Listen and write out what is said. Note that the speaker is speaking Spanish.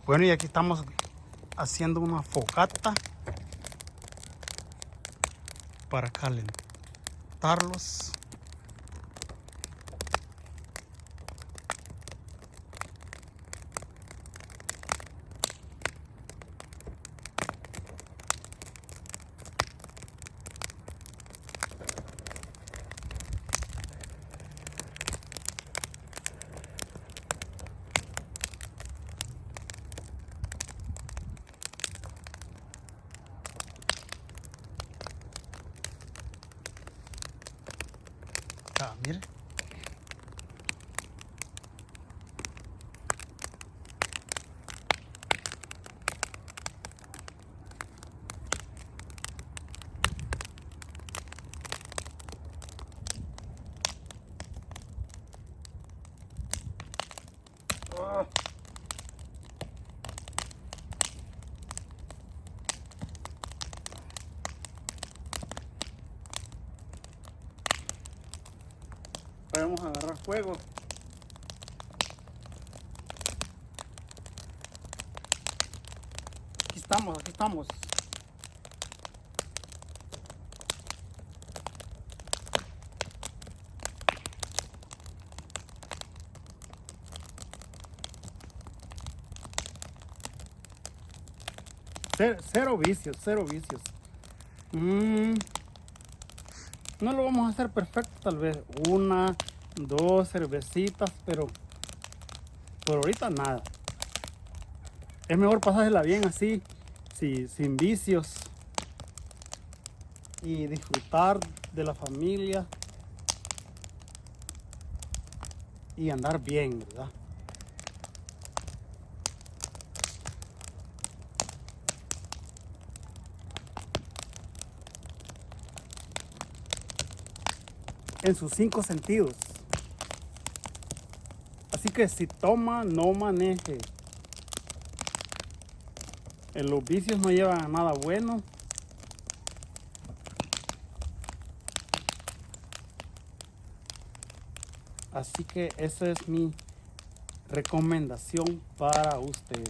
Bueno, y aquí estamos haciendo una fogata para calentarlos. Ah, mire. Vamos a agarrar fuego. Aquí estamos, aquí estamos. Cero vicios, cero vicios. No lo vamos a hacer perfecto, tal vez 1, 2 cervecitas, pero por ahorita nada. Es mejor pasársela bien así, sin vicios, y disfrutar de la familia y andar bien, ¿verdad? En sus 5 sentidos. Así que si toma, no maneje. Los vicios no llevan a nada bueno. Así que esa es mi recomendación para ustedes.